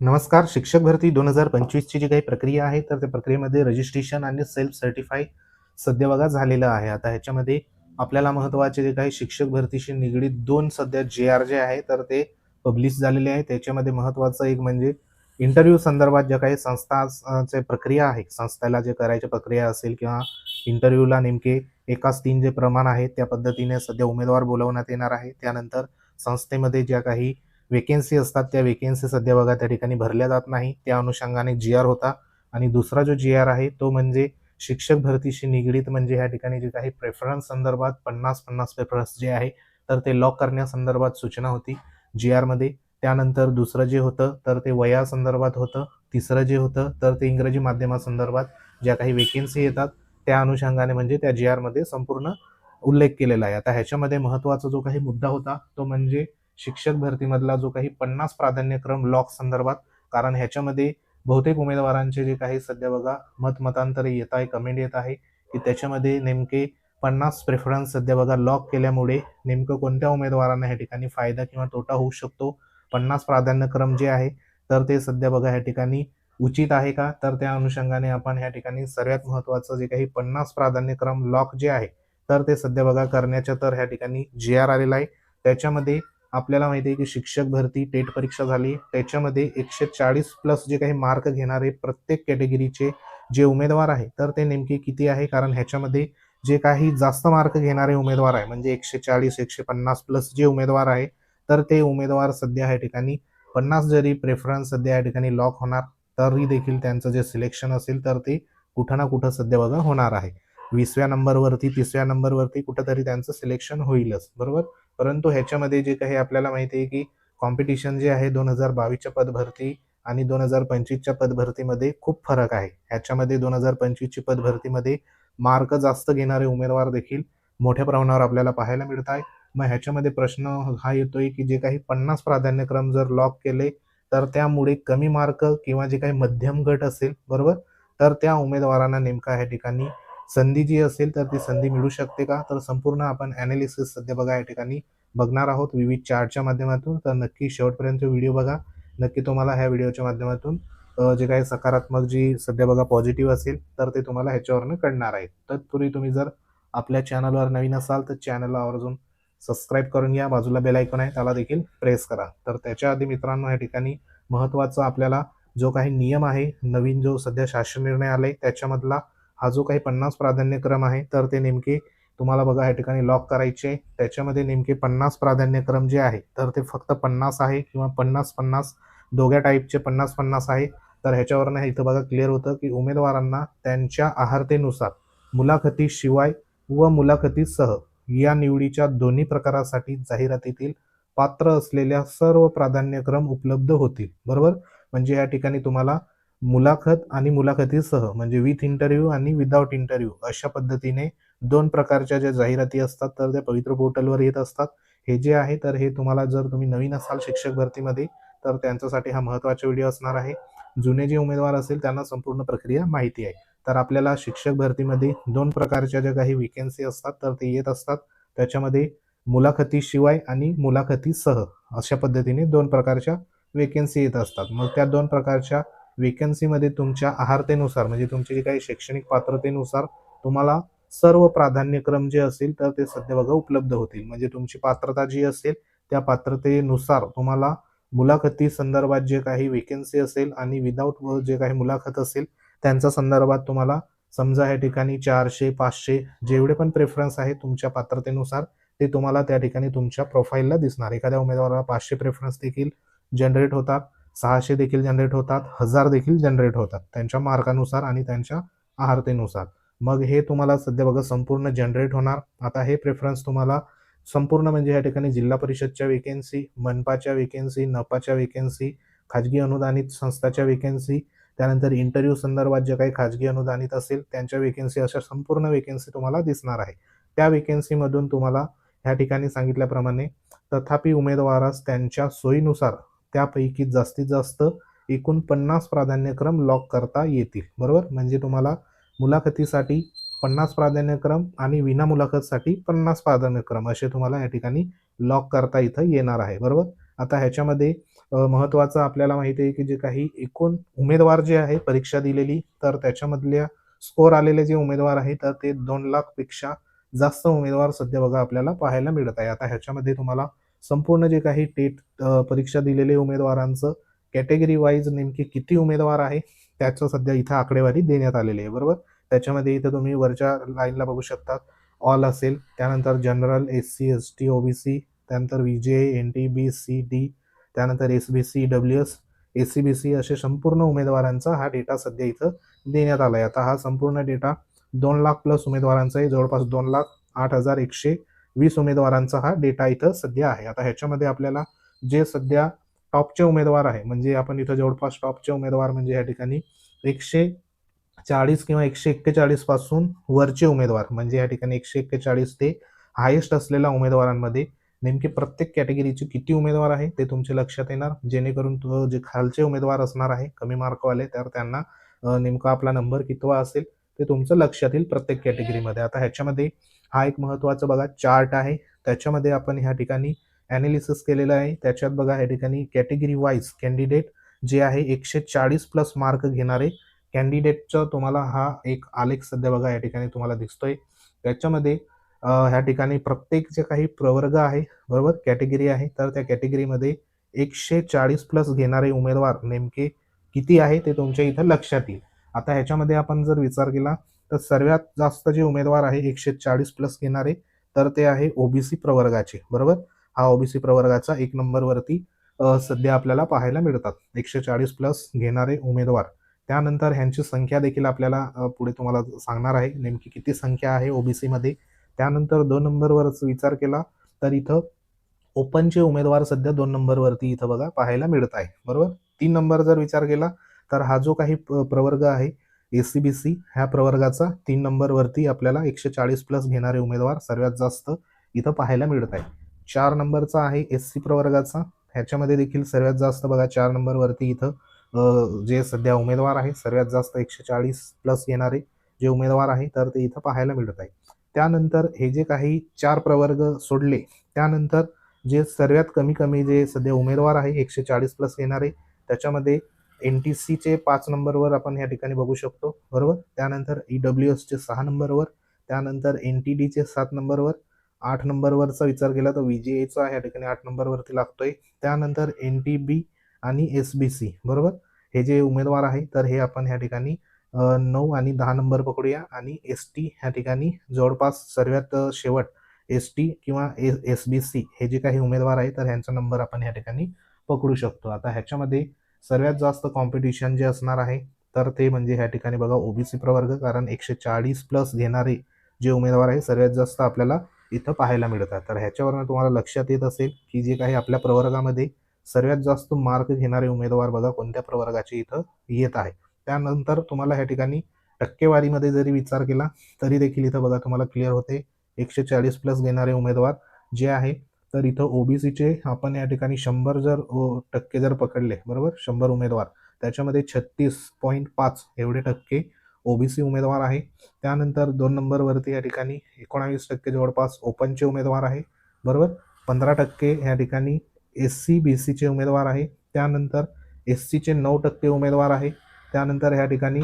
नमस्कार. शिक्षक भरती 2025 ची जी काही प्रक्रिया आहे, तर त्या प्रक्रियेमध्ये रजिस्ट्रेशन आणि सेल्फ सर्टिफाय सध्या बघा झालेलं आहे. आता ह्याच्यामध्ये आपल्याला महत्त्वाचे जे काही शिक्षक भरतीशी निगडीत 2 सध्या जे-आर जे आहे, तर ते पब्लिश झालेले आहे. त्याच्यामध्ये महत्त्वाचं एक म्हणजे इंटरव्ह्यू संदर्भात ज्या काही चे प्रक्रिया आहे, संस्थेला जे करायची प्रक्रिया असेल किंवा इंटरव्ह्यूला नेमके एकास 3 जे प्रमाण आहे, त्या पद्धतीने सध्या उमेदवार बोलावण्यात येणार आहे. त्यानंतर संस्थेमध्ये ज्या काही वेकेन्सी असतात त्या वेकेन्सी सध्या बघा त्या ठिकाणी भरल्या जात नाही. त्या अनुषंगाने जी-आर होता आणि दुसरा जो जी-आर आहे तो म्हणजे शिक्षक भरतीशी निगडीत म्हणजे ह्या ठिकाणी जे काही प्रेफरन्स संदर्भात 50-50 प्रेफरन्स जे आहे तर ते लॉक करण्यासंदर्भात सूचना होती जी-आरमध्ये. त्यानंतर दुसरं जे होतं तर ते वयासंदर्भात होतं. तिसरं जे होतं तर ते इंग्रजी माध्यमासंदर्भात ज्या काही वेकेन्सी येतात त्या अनुषंगाने म्हणजे त्या जी-आरमध्ये संपूर्ण उल्लेख केलेला आहे. आता ह्याच्यामध्ये महत्त्वाचा जो काही मुद्दा होता तो म्हणजे शिक्षक भरतीमधला जो काही 50 प्राधान्यक्रम लॉक संदर्भात, कारण ह्याच्यामध्ये बहुतेक उमेदवारांचे जे काही सध्या बघा मतांतरे येत आहे, कमेंट येत आहे की त्याच्यामध्ये नेमके 50 प्रेफरन्स सध्या बघा लॉक केल्यामुळे नेमकं कोणत्या उमेदवारांना ह्या ठिकाणी फायदा किंवा तोटा होऊ शकतो. 50 प्राधान्यक्रम जे आहे तर ते सध्या बघा ह्या ठिकाणी उचित आहे का, तर त्या अनुषंगाने आपण ह्या ठिकाणी सर्वात महत्त्वाचं जे काही 50 प्राधान्यक्रम लॉक जे आहे तर ते सध्या बघा करण्याच्या तर ह्या ठिकाणी जी-आर आलेला आहे. त्याच्यामध्ये आपल्याला माहिती आहे की शिक्षक भरती टेट परीक्षा झाली, त्याच्यामध्ये 140 प्लस जे काही मार्क घेणारे प्रत्येक कॅटेगरीचे जे उमेदवार आहे तर ते नेमके किती आहे, कारण ह्याच्यामध्ये जे काही जास्त मार्क घेणारे उमेदवार आहे म्हणजे 140-150 प्लस जे उमेदवार आहे तर ते उमेदवार सध्या ह्या ठिकाणी 50 जरी प्रेफरन्स सध्या या ठिकाणी लॉक होणार तरी देखील त्यांचं जे सिलेक्शन असेल तर ते कुठं ना कुठं सध्या बघा होणार आहे. 20व्या नंबरवरती 30व्या नंबरवरती कुठंतरी त्यांचं सिलेक्शन होईलच, बरोबर. परंतु ह्याच्यामध्ये जे काही आपल्याला माहिती आहे की कॉम्पिटिशन जे आहे 2022च्या पदभरती आणि 2025च्या पदभरतीमध्ये खूप फरक आहे. ह्याच्यामध्ये 2025ची पदभरतीमध्ये मार्क जास्त घेणारे उमेदवार देखील मोठ्या प्रमाणावर आपल्याला पाहायला मिळत आहे. मग ह्याच्यामध्ये प्रश्न हा येतोय की जे काही 50 प्राधान्यक्रम जर लॉक केले तर त्यामुळे कमी मार्क किंवा जे काही मध्यम गट असेल, बरोबर, तर त्या उमेदवारांना नेमका ह्या ठिकाणी संधी जी असेल तर ती संधी मिळू शकते का, तर संपूर्ण आपण ॲनालिसिस सध्या बघा या ठिकाणी बघणार आहोत विविध चार्टच्या माध्यमातून. तर नक्की शेवटपर्यंत व्हिडिओ बघा. नक्की तुम्हाला ह्या व्हिडिओच्या माध्यमातून जे काही सकारात्मक जी सध्या बघा पॉझिटिव्ह असेल तर ते तुम्हाला ह्याच्यावरनं कळणार आहे. तत्पूर्वी तुम्ही जर आपल्या चॅनलवर नवीन असाल तर चॅनलला आवर्जून सबस्क्राईब करून घ्या. बाजूला बेल आयकॉन आहे त्याला देखील प्रेस करा. तर त्याच्या आधी मित्रांनो या ठिकाणी महत्त्वाचा आपल्याला जो काही नियम आहे, नवीन जो सध्या शासन निर्णय आलाय त्याच्यामधला हा जो काही 50 प्राधान्यक्रम आहे तर ते नेमके तुम्हाला बघा या ठिकाणी लॉक करायचे. त्याच्यामध्ये नेमके 50 प्राधान्यक्रम जे आहे तर ते फक्त 50 आहे किंवा 50-50 दोघ्या टाईपचे 50-50 आहे. तर ह्याच्यावरनं इथं बघा क्लिअर होतं की उमेदवारांना त्यांच्या आहारतेनुसार मुलाखतीशिवाय व मुलाखतीसह या निवडीच्या दोन्ही प्रकारासाठी जाहिरातीतील पात्र असलेल्या सर्व प्राधान्यक्रम उपलब्ध होतील, बरोबर. म्हणजे या ठिकाणी तुम्हाला मुलाखत आणि मुलाखतीसह म्हणजे विथ इंटरव्ह्यू आणि विदाउट इंटरव्ह्यू अशा पद्धतीने 2 प्रकारच्या ज्या जाहिराती असतात तर त्या पवित्र पोर्टलवर येत असतात. हे जे आहे तर हे तुम्हाला जर तुम्ही नवीन असाल शिक्षक भरतीमध्ये तर त्यांच्यासाठी हा महत्त्वाचा व्हिडिओ असणार आहे. जुने जे उमेदवार असेल त्यांना संपूर्ण प्रक्रिया माहिती आहे. तर आपल्याला शिक्षक भरतीमध्ये 2 प्रकारच्या ज्या काही वेकेन्सी असतात तर ते येत असतात. त्याच्यामध्ये मुलाखतीशिवाय आणि मुलाखतीसह अशा पद्धतीने 2 प्रकारच्या वेकेन्सी येत असतात. मग त्या 2 प्रकारच्या वेकेन्सीमध्ये तुमच्या आहारतेनुसार म्हणजे तुमची जी काही शैक्षणिक पात्रतेनुसार तुम्हाला सर्व प्राधान्यक्रम जे असेल तर ते सध्या बघा उपलब्ध होतील. म्हणजे तुमची पात्रता जी असेल त्या पात्रतेनुसार तुम्हाला मुलाखती संदर्भात जे काही वेकेन्सी असेल आणि विदाऊट जे काही मुलाखत असेल त्यांच्या संदर्भात तुम्हाला समजा या ठिकाणी 400-500 जेवढे पण प्रेफरन्स आहे तुमच्या पात्रतेनुसार ते तुम्हाला त्या ठिकाणी तुमच्या प्रोफाईलला दिसणार. एखाद्या उमेदवाराला 500 प्रेफरन्स देखील जनरेट होतात, 600 देखील जनरेट होतात, 1000 देखील जनरेट होतात त्यांच्या मार्कानुसार आणि त्यांच्या आहारतेनुसार. मग हे तुम्हाला सध्या बघा संपूर्ण जनरेट होणार. आता हे प्रेफरन्स तुम्हाला संपूर्ण म्हणजे या ठिकाणी जिल्हा परिषदच्या वेकेन्सी, मनपाच्या वेकेन्सी, नपाच्या वेकेन्सी, खाजगी अनुदानित संस्थाच्या वेकेन्सी, त्यानंतर इंटरव्ह्यू संदर्भात जे काही खाजगी अनुदानित असेल त्यांच्या वेकेन्सी अशा संपूर्ण वेकेन्सी तुम्हाला दिसणार आहे. त्या वेकेन्सीमधून तुम्हाला ह्या ठिकाणी सांगितल्याप्रमाणे तथापि उमेदवारास त्यांच्या सोयीनुसार त्यापैकी जास्तीत जास्त एकूण 50 प्राधान्यक्रम लॉक करता येतील, बरोबर. म्हणजे तुम्हाला मुलाखतीसाठी 50 प्राधान्यक्रम आणि विना मुलाखतसाठी 50 प्राधान्यक्रम असे तुम्हाला या ठिकाणी लॉक करता इथं येणार आहे, बरोबर. आता ह्याच्यामध्ये महत्त्वाचं आपल्याला माहिती आहे, की जे काही एकूण उमेदवार जे आहे परीक्षा दिलेली, तर त्याच्यामधल्या स्कोर आलेले जे उमेदवार आहे, तर ते 2,00,000 पेक्षा जास्त उमेदवार सध्या बघा आपल्याला पाहायला मिळत आहे. आता ह्याच्यामध्ये तुम्हाला संपूर्ण जे काही परीक्षा दिलेले उमेदवारांचं कॅटेगरी वाईज नेमके किती उमेदवार आहे, त्याचं सध्या इथं आकडेवारी देण्यात आलेली आहे, बरोबर. त्याच्यामध्ये इथं तुम्ही वरच्या लाईनला बघू शकता ऑल असेल, त्यानंतर जनरल, एस-सी, एस-टी, ओ-बी-सी, त्यानंतर व्ही-जे, एन-टी, सी-डी, त्यानंतर एस-बी-सी, डब्ल्यू-एस, एस-सी-बी-सी असे संपूर्ण उमेदवारांचा हा डेटा सध्या इथं देण्यात आला आहे. आता हा संपूर्ण डेटा 2,00,000 प्लस उमेदवारांचा आहे. जवळपास 2,08,120 उमेदवारांचा हा डेटा इथं सध्या आहे. आता ह्याच्यामध्ये आपल्याला जे सध्या टॉपचे उमेदवार आहे, म्हणजे आपण इथं जवळपास टॉपचे उमेदवार म्हणजे या ठिकाणी 140 किंवा 141 पासून वरचे उमेदवार म्हणजे या ठिकाणी 141 ते हायेस्ट असलेल्या उमेदवारांमध्ये नेमके प्रत्येक कॅटेगरीचे किती उमेदवार आहे ते तुमच्या लक्षात येणार, जेणेकरून जे खालचे उमेदवार असणार आहे कमी मार्कवाले, तर त्यांना नेमका आपला नंबर कितवा असेल ते तुमचं लक्षात येईल प्रत्येक कॅटेगरीमध्ये. आता ह्याच्यामध्ये हा एक महत्त्वाचा बघा चार्ट आहे, त्याच्यामध्ये आपण ह्या ठिकाणी ॲनालिसिस केलेलं आहे. त्याच्यात बघा या ठिकाणी कॅटेगरी वाईज कॅन्डिडेट जे आहे 140 प्लस मार्क घेणारे कॅन्डिडेटचा तुम्हाला हा एक आलेख सध्या बघा या ठिकाणी तुम्हाला दिसतोय. त्याच्यामध्ये ह्या ठिकाणी प्रत्येक जे काही प्रवर्ग आहे, बरोबर, कॅटेगरी आहे, तर त्या कॅटेगरीमध्ये 140 प्लस घेणारे उमेदवार नेमके किती आहे ते तुमच्या इथं लक्षात येईल. आता ह्याच्यामध्ये आपण जर विचार केला तर सर्वात जास्त जे उमेदवार आहे 140 प्लस घेणारे, तर ते आहे ओबीसी प्रवर्गाचे, बरोबर. हा ओबीसी प्रवर्गाचा 1 नंबरवरती सध्या आपल्याला पाहायला मिळतात 140 प्लस घेणारे उमेदवार. त्यानंतर ह्यांची संख्या देखील आपल्याला पुढे तुम्हाला सांगणार आहे नेमकी किती संख्या आहे ओबीसीमध्ये. त्यानंतर 2 नंबरवरच विचार केला तर इथं ओपनचे उमेदवार सध्या 2 नंबरवरती इथं बघा पाहायला मिळत आहे, बरोबर. 3 नंबर जर विचार केला तर हा जो काही प्रवर्ग आहे एस-सी-बी-सी ह्या प्रवर्गाचा 3 नंबरवरती आपल्याला 140 प्लस घेणारे उमेदवार सर्वात जास्त इथं पाहायला मिळत आहे. 4 नंबरचा आहे एस-सी प्रवर्गाचा, ह्याच्यामध्ये देखील सर्वात जास्त बघा 4 नंबरवरती इथं जे सध्या उमेदवार आहे सर्वात जास्त 140 प्लस येणारे जे उमेदवार आहे तर ते इथं पाहायला मिळत आहे. त्यानंतर हे जे काही 4 प्रवर्ग सोडले, त्यानंतर जे सर्वात कमी कमी जे सध्या उमेदवार आहे 140 प्लस येणारे, त्याच्यामध्ये एन-टी-सीचे 5 नंबरवर आपण या ठिकाणी बघू शकतो, बरोबर. त्यानंतर ई-डब्ल्यू-एसचे 6 नंबरवर, त्यानंतर एन-टी-डीचे 7 नंबरवर, 8 नंबरवरचा विचार केला तर व्ही-जे-एचा या ठिकाणी 8 नंबरवरती लागतोय. त्यानंतर एन-टी-बी आणि एस-बी-सी, बरोबर. हे जे उमेदवार आहे तर हे आपण ह्या ठिकाणी 9 आणि 10 नंबर पकडूया आणि एस-टी ह्या ठिकाणी जवळपास सर्वात शेवट एस-टी किंवा एस-बी-सी हे जे काही उमेदवार आहे तर ह्यांचा नंबर आपण ह्या ठिकाणी पकडू शकतो. आता ह्याच्यामध्ये सर्वात जास्त कॉम्पिटिशन जे असणार आहे तर ते म्हणजे ह्या ठिकाणी बघा ओबीसी प्रवर्ग, कारण 140 प्लस घेणारे जे उमेदवार आहे सर्वात जास्त आपल्याला इथं पाहायला मिळतात. तर ह्याच्यावरून तुम्हाला लक्षात येत असेल की जे काही आपल्या प्रवर्गामध्ये सर्वात जास्त मार्क घेणारे उमेदवार बघा कोणत्या प्रवर्गाचे इथं येत आहे. त्यानंतर तुम्हाला ह्या ठिकाणी टक्केवारीमध्ये जरी विचार केला तरी देखील इथं बघा तुम्हाला क्लिअर होते 140 प्लस घेणारे उमेदवार जे आहे तर इथं ओबीसीचे आपण या ठिकाणी 100 जर टक्के जर पकडले, बरोबर, 100 उमेदवार त्याच्यामध्ये 36.5 एवढे टक्के ओबीसी उमेदवार आहे. त्यानंतर 2 नंबरवरती या ठिकाणी 19% जवळपास ओपनचे उमेदवार आहे, बरोबर. 15% या ठिकाणी एस-सी-बी-सीचे उमेदवार आहे. त्यानंतर एस-सीचे 9% उमेदवार आहे. त्यानंतर ह्या ठिकाणी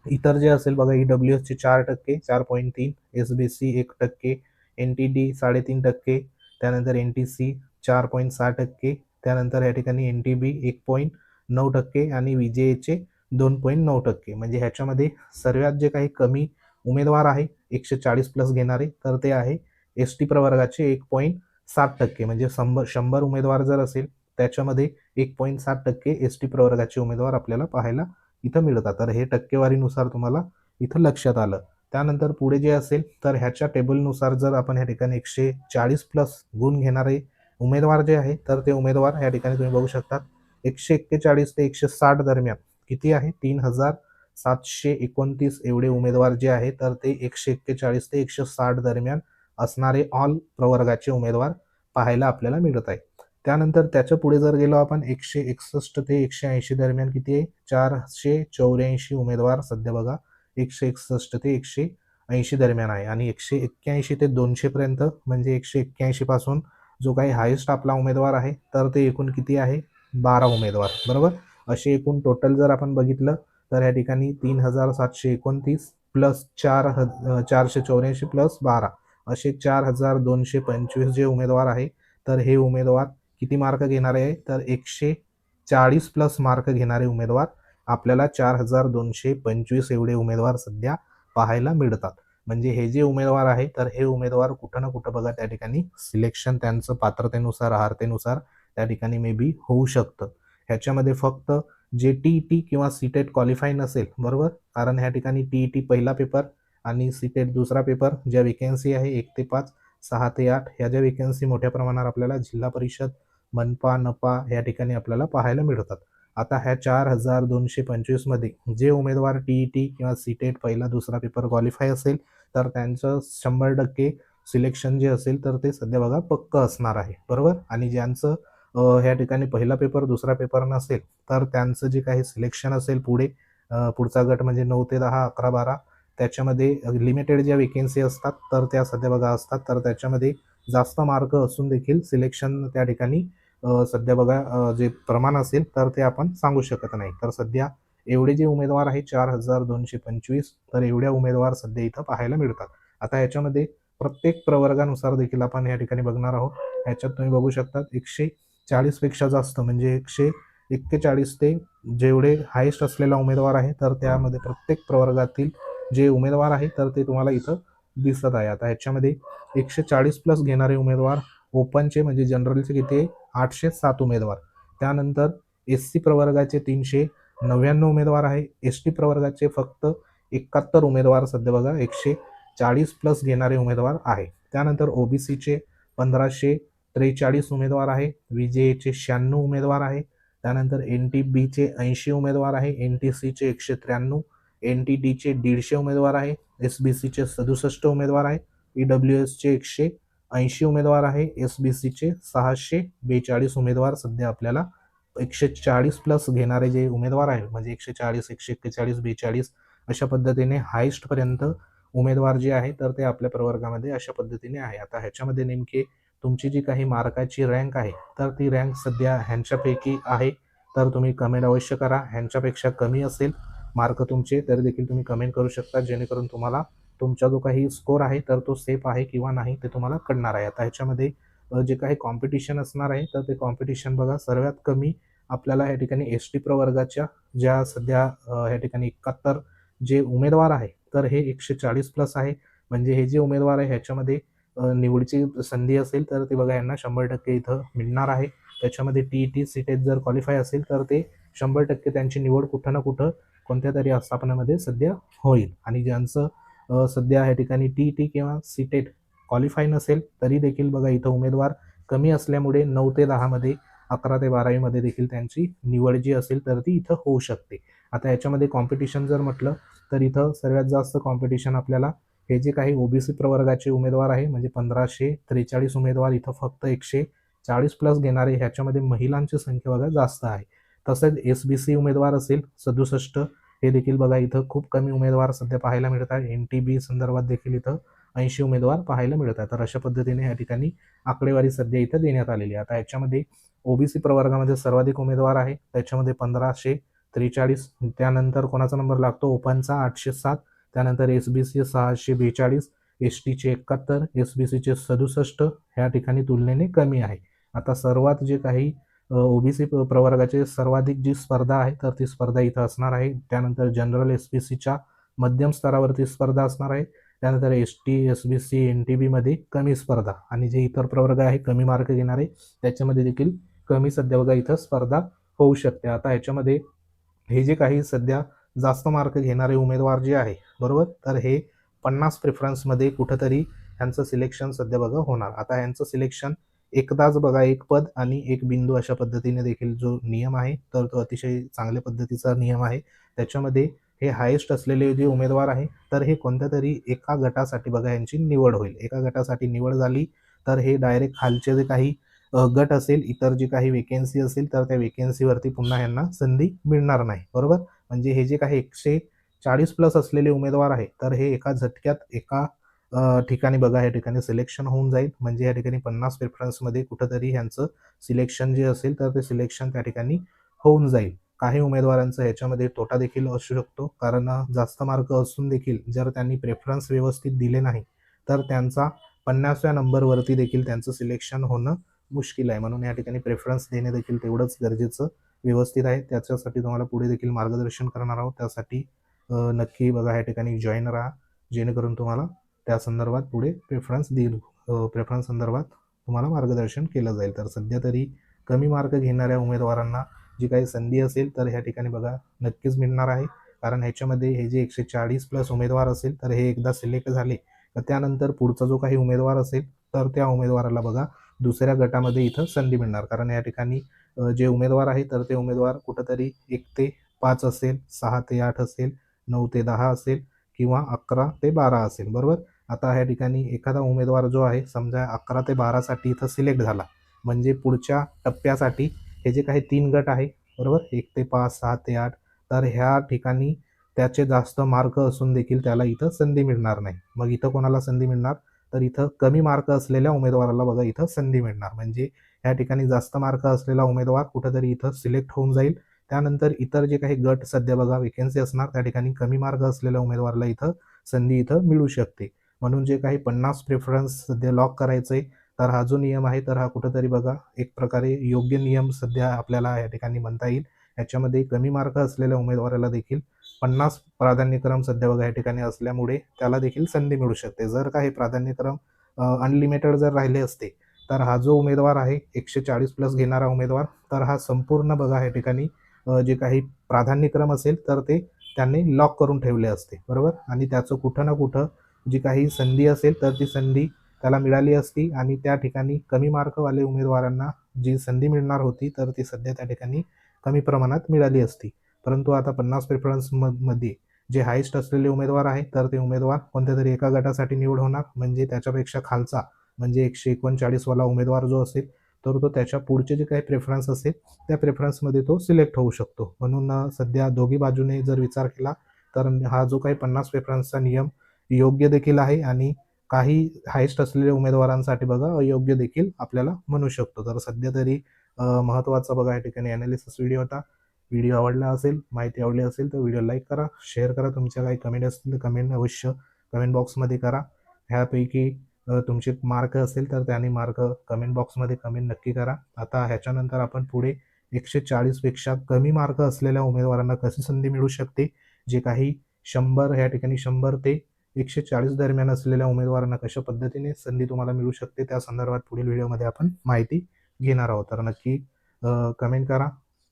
इतर जे असेल बघा ई-डब्ल्यू-एसचे 4%, 4.3, एस-बी-सी 1%, एन-टी-डी 3.5%, त्यानंतर एन-टी-सी 4.6%, त्यानंतर या ठिकाणी एन-टी-बी 1.9% आणि व्ही-जे-एचे 2.9%. म्हणजे ह्याच्यामध्ये सर्वात जे काही कमी उमेदवार आहे 140 प्लस घेणारे तर ते आहे एस-टी प्रवर्गाचे 1.7%. म्हणजे 100 उमेदवार जर असेल त्याच्यामध्ये 1.7% एस-टी प्रवर्गाचे उमेदवार आपल्याला पाहायला इथं मिळतात. तर हे टक्केवारीनुसार तुम्हाला इथं लक्षात आलं. त्यानंतर पुढे जे असेल तर ह्याच्या टेबलनुसार जर आपण ह्या ठिकाणी 140 प्लस गुण घेणारे उमेदवार जे आहे तर ते उमेदवार या ठिकाणी तुम्ही बघू शकता 141 ते 160 दरम्यान किती आहे 3,729 एवढे उमेदवार जे आहे तर ते 141 ते 160 दरम्यान असणारे ऑल प्रवर्गाचे उमेदवार पाहायला आपल्याला मिळत आहे. त्यानंतर त्याच्या पुढे जर गेलो आपण 161 ते 180 दरम्यान किती आहे 484 उमेदवार सध्या बघा 161 ते 180 दरम्यान आहे आणि 181 ते 200 पर्यंत म्हणजे 181 पासून जो काही हायेस्ट आपला उमेदवार आहे तर ते एकूण किती आहे 12 उमेदवार, बरोबर. असे एकूण टोटल जर आपण बघितलं तर या ठिकाणी 3729 प्लस 484 प्लस 12 असे 4225 जे उमेदवार आहे. तर हे उमेदवार किती मार्क घेणारे आहे, तर 140 प्लस मार्क घेणारे उमेदवार आपल्याला 4225 एवढे उमेदवार सध्या पाहायला मिळतात. म्हणजे हे जे उमेदवार आहे तर हे उमेदवार कुठं ना कुठं बघा त्या ठिकाणी सिलेक्शन त्यांचं पात्रतेनुसार अर्हतेनुसार त्या ठिकाणी मे बी होऊ शकतं. ह्याच्यामध्ये फक्त जे टीईटी किंवा सीटेट क्वालिफाय नसेल, बरोबर, कारण ह्या ठिकाणी टीईटी पहिला पेपर आणि सीटेट दुसरा पेपर, ज्या वेकेन्सी आहे 1 ते 5, 6 ते 8 ह्या ज्या वेकेन्सी मोठ्या प्रमाणात आपल्याला जिल्हा परिषद, मनपा, नपा या ठिकाणी आपल्याला पाहायला मिळतात. आता ह्या 4225 मध्ये जे उमेदवार टीईटी किंवा सीटेट पहिला दुसरा पेपर क्वालिफाय असेल तर त्यांचं 100% सिलेक्शन जे असेल तर ते सध्या बघा पक्क असणार आहे, बरोबर. आणि ज्यांचं ह्या ठिकाणी पहिला पेपर दुसरा पेपर नसेल तर त्यांचं जे काही सिलेक्शन असेल पुढे पुढचा गट म्हणजे 9 ते 10, 11, 12 त्याच्यामध्ये लिमिटेड ज्या वेकेन्सी असतात तर त्या सध्या बघा असतात, तर त्याच्यामध्ये जास्त मार्क असून देखील सिलेक्शन त्या ठिकाणी सध्या बघा जे प्रमाण असेल तर ते आपण सांगू शकत नाही. तर सध्या एवढे जे उमेदवार आहेत 4225, तर एवढ्या उमेदवार सध्या इथं पाहायला मिळतात. आता ह्याच्यामध्ये प्रत्येक प्रवर्गानुसार देखील आपण या ठिकाणी बघणार आहोत. ह्याच्यात तुम्ही बघू शकता 140 पेक्षा जास्त म्हणजे 141 ते जेवढे हायेस्ट असलेला उमेदवार आहे तर त्यामध्ये प्रत्येक प्रवर्गातील जे उमेदवार आहे तर ते तुम्हाला इथं दिसत आहे. आता ह्याच्यामध्ये 140 प्लस घेणारे उमेदवार ओपनचे म्हणजे जनरलचे किती आहे, 807 उमेदवार. त्यानंतर एससी प्रवर्गाचे 399 उमेदवार आहे. एसटी प्रवर्गाचे फक्त 71 उमेदवार सध्या बघा 140 प्लस घेणारे उमेदवार आहे. त्यानंतर ओबीसीचे 1543 उमेदवार आहे. विजेचे 96 उमेदवार आहे. त्यानंतर NTBचे 80 उमेदवार आहे. NTCचे 193, NTDचे 150 उमेदवार आहे. SBCचे 67 उमेदवार आहे. EWSचे 180 उमेदवार आहे. SBCचे 642 उमेदवार सध्या आपल्याला 140 प्लस घेणारे जे उमेदवार आहे म्हणजे 140, 141, 42 अशा पद्धतीने हायेस्ट पर्यंत उमेदवार जे आहे तर ते आपल्या प्रवर्गामध्ये अशा पद्धतीने आहे. आता ह्याच्यामध्ये नेमके तुमची जी काही मार्काची रँक आहे तर ती रँक सध्या ह्यांच्यापैकी आहे तर तुम्ही कमेंट अवश्य करा. ह्यांच्यापेक्षा कमी असेल मार्क तुमचे तर देखील तुम्ही कमेंट करू शकता, जेणेकरून तुम्हाला तुमचा जो काही स्कोर आहे तर तो सेफ आहे किंवा नाही ते तुम्हाला कळणार आहे. आता ह्याच्यामध्ये जे काही कॉम्पिटिशन असणार आहे तर ते कॉम्पिटिशन बघा सर्वात कमी आपल्याला या ठिकाणी एसटी प्रवर्गाच्या ज्या सध्या या ठिकाणी 71 जे उमेदवार आहे तर हे 140 प्लस आहे. म्हणजे हे जे उमेदवार आहे ह्याच्यामध्ये निवडीची संधी असेल तर ते बघा यांना 100% इथं मिळणार आहे. त्याच्यामध्ये टीईटी सीटेट जर क्वालिफाय असेल तर ते 100% त्यांची निवड कुठं ना कुठं कोणत्या तरी आस्थापनामध्ये सध्या होईल. आणि ज्यांचं सध्या या ठिकाणी टीईटी किंवा सीटेट क्वालिफाय नसेल तरी देखील बघा इथं उमेदवार कमी असल्यामुळे 9 ते 10 मध्ये 11 ते 12 मध्ये देखील त्यांची निवड जी असेल तर ती इथं होऊ शकते. आता याच्यामध्ये कॉम्पिटिशन जर म्हटलं तर इथं सर्वात जास्त कॉम्पिटिशन आपल्याला हे जे काही ओबीसी प्रवर्गाचे उमेदवार आहे म्हणजे 1543 उमेदवार इथं फक्त 140 प्लस घेणारे ह्याच्यामध्ये महिलांची संख्या बघा जास्त आहे. तसेच एसबीसी उमेदवार असेल 67 हे देखील बघा इथं खूप कमी उमेदवार सध्या पाहायला मिळतात. NTB संदर्भात देखील इथं 80 उमेदवार पाहायला मिळतात. तर अशा पद्धतीने या ठिकाणी आकडेवारी सध्या इथं देण्यात आलेली आहे. आता याच्यामध्ये ओबीसी प्रवर्गामध्ये सर्वाधिक उमेदवार आहे त्याच्यामध्ये 1543, त्यानंतर कोणाचा नंबर लागतो ओपनचा 807, त्यानंतर एसबीसी 642, एसटीचे 71, एसबीसीचे 67 ह्या ठिकाणी तुलनेने कमी आहे. आता सर्वात जे काही ओबीसी प्रवर्गाचे सर्वाधिक जी स्पर्धा आहे तर ती स्पर्धा इथं असणार आहे. त्यानंतर जनरल एसबीसीच्या मध्यम स्तरावरती स्पर्धा असणार आहे. त्यानंतर एसटी, एसबीसी, NTB मध्ये कमी स्पर्धा आणि जे इतर प्रवर्ग आहे कमी मार्क घेणारे त्याच्यामध्ये देखील कमी सध्या बघा इथं स्पर्धा होऊ शकते. आता ह्याच्यामध्ये हे जे काही सध्या जास्त मार्क घेणारे उमेदवार जे आहे, बरोबर, तर हे 50 प्रेफरन्समध्ये कुठंतरी ह्यांचं सिलेक्शन सध्या बघा होणार. आता ह्यांचं सिलेक्शन एकदाच बघा एक पद आणि एक बिंदू अशा पद्धतीने देखील जो नियम आहे तर तो अतिशय चांगल्या पद्धतीचा नियम आहे. त्याच्यामध्ये हे हायेस्ट असलेले जे उमेदवार आहे तर हे कोणत्या तरी एका गटासाठी बघा यांची निवड होईल. एका गटासाठी निवड झाली तर हे डायरेक्ट खालचे जे काही गट असेल, इतर जी काही वेकेन्सी असेल तर त्या वेकेन्सीवरती पुन्हा यांना संधी मिळणार नाही, बरोबर. म्हणजे हे जे काही 140 प्लस असलेले उमेदवार आहे तर हे एका झटक्यात एका ठिकाणी बघा या ठिकाणी सिलेक्शन होऊन जाईल, म्हणजे या ठिकाणी 50 प्रेफरन्समध्ये कुठंतरी ह्यांचं सिलेक्शन जे असेल तर ते सिलेक्शन त्या ठिकाणी होऊन जाईल. काही उमेदवारांचा ह्याच्यामध्ये तोटा देखील असू शकतो, कारण जास्त मार्क असून देखील जर त्यांनी प्रेफरन्स व्यवस्थित दिले नाही तर त्यांचा 50व्या नंबरवरती देखील त्यांचं सिलेक्शन होणं मुश्किल आहे. म्हणून या ठिकाणी प्रेफरन्स देणे देखील तेवढंच गरजेचं व्यवस्थित आहे. त्याच्यासाठी तुम्हाला पुढे देखील मार्गदर्शन करणार आहोत. त्यासाठी नक्की बघा या ठिकाणी जॉईन राहा, जेणेकरून तुम्हाला त्या संदर्भात पुढे प्रेफरन्स संदर्भात तुम्हाला मार्गदर्शन केलं जाईल. तर सध्या तरी कमी मार्क घेणाऱ्या उमेदवारांना जी काही संधी असेल तर ह्या ठिकाणी बघा नक्कीच मिळणार आहे. कारण ह्याच्यामध्ये हे जे 140 प्लस उमेदवार असेल तर हे एकदा सिलेक्ट झाले तर त्यानंतर पुढचा जो काही उमेदवार असेल तर त्या उमेदवाराला बघा दुसऱ्या गटामध्ये इथं संधी मिळणार. कारण या ठिकाणी जे उमेदवार आहे तर ते उमेदवार कुठंतरी 1 ते 5 असेल, 6 ते 8 असेल, 9 ते 10 असेल किंवा 11 ते 12 असेल, बरोबर. आता ह्या ठिकाणी एखादा उमेदवार जो आहे समजा 11 ते 12 साठी इथं सिलेक्ट झाला, म्हणजे पुढच्या टप्प्यासाठी हे जे काही 3 गट आहे, बरोबर, 1 ते 5, 6 ते 8, तर ह्या ठिकाणी त्याचे जास्त मार्क असून देखील त्याला इथं संधी मिळणार नाही. मग इथं कोणाला संधी मिळणार, तर इथं कमी मार्क असलेल्या उमेदवाराला बघा इथं संधी मिळणार. म्हणजे या ठिकाणी जास्त मार्क असलेला उमेदवार कुठेतरी इथं सिलेक्ट होऊन जाईल. त्यानंतर इतर जे काही गट सध्या बघा वेकेन्सी असणार त्या ठिकाणी कमी मार्क असलेल्या उमेदवाराला इथं संधी इथं मिळू शकते. म्हणून जे काही 50 प्रेफरन्स सध्या लॉक करायचंय, तर हा जो नियम आहे तर हा कुठेतरी बघा एक प्रकारे योग्य नियम सध्या आपल्याला या ठिकाणी म्हणता येईल. याच्यामध्ये कमी मार्क असलेल्या उमेदवाराला देखील 50 प्राधान्यक्रम सध्या बघा या ठिकाणी असल्यामुळे त्याला देखील संधी मिळू शकते. जर का हे प्राधान्यक्रम अनलिमिटेड जर राहिले असते तर हा जो उमेदवार आहे 140 प्लस घेणारा उमेदवार, तर हा संपूर्ण बघा या ठिकाणी जे काही प्राधान्यक्रम असेल तर ते त्यांनी लॉक करून ठेवले असते, बरोबर. आणि त्याचं कुठं ना कुठं जी काही संधी असेल तर ती संधी त्याला मिळाली असती आणि त्या ठिकाणी कमी मार्कवाले उमेदवारांना जी संधी मिळणार होती तर ती सध्या त्या ठिकाणी कमी प्रमाणात मिळाली असती. परंतु आता 50 प्रेफरन्स मध्ये जे हायेस्ट असलेले उमेदवार आहे तर ते उमेदवार कोणत्या तरी एका गटासाठी निवड होणार, म्हणजे त्याच्यापेक्षा खालचा म्हणजे 139 वाला उमेदवार जो असेल तर तो त्याच्या पुढचे जे काही प्रेफरन्स असेल त्या प्रेफरन्समध्ये तो सिलेक्ट होऊ शकतो. म्हणून सध्या दोघी बाजूने जर विचार केला तर हा जो काही 50 प्रेफरन्सचा नियम योग्य देखील आहे आणि काही हायेस्ट असलेल्या उमेदवारांसाठी बघा अयोग्य देखील आपल्याला म्हणू शकतो. तर सध्या तरी महत्त्वाचा बघा या ठिकाणी ॲनालिसिस व्हिडिओ होता. व्हिडिओ आवडला असेल, माहिती आवडली असेल तर व्हिडिओ लाईक करा, शेअर करा. तुमच्या काही कमेंट असतील तर कमेंट अवश्य कमेंट बॉक्समध्ये करा. ह्यापैकी तुमचे मार्क असेल तर त्यांनी मार्क कमेंट बॉक्समध्ये कमेंट नक्की करा. आता ह्याच्यानंतर आपण पुढे 140 पेक्षा कमी मार्क असलेल्या उमेदवारांना कशी संधी मिळू शकते, जे काही 100 ह्या ठिकाणी 100 ते 140 दरम्यान असलेल्या उमेदवारांना कशा पद्धतीने संधी तुम्हाला मिळू शकते त्या संदर्भात पुढील व्हिडिओमध्ये आपण माहिती घेणार आहोत. तर नक्की कमेंट करा.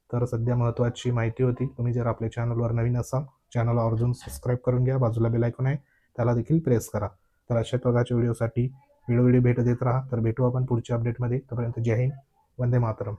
तर सध्या महत्त्वाची माहिती होती. तुम्ही जर आपल्या चॅनलवर नवीन असाल, चॅनलला आवर्जून सबस्क्राईब करून घ्या. बाजूला बेल आयकॉन आहे त्याला देखील प्रेस करा. तर अशा प्रकारच्या व्हिडिओसाठी वेळोवेळी भेट देत राहा. तर भेटू आपण पुढच्या अपडेटमध्ये. तोपर्यंत जय हिंद, वंदे मातरम.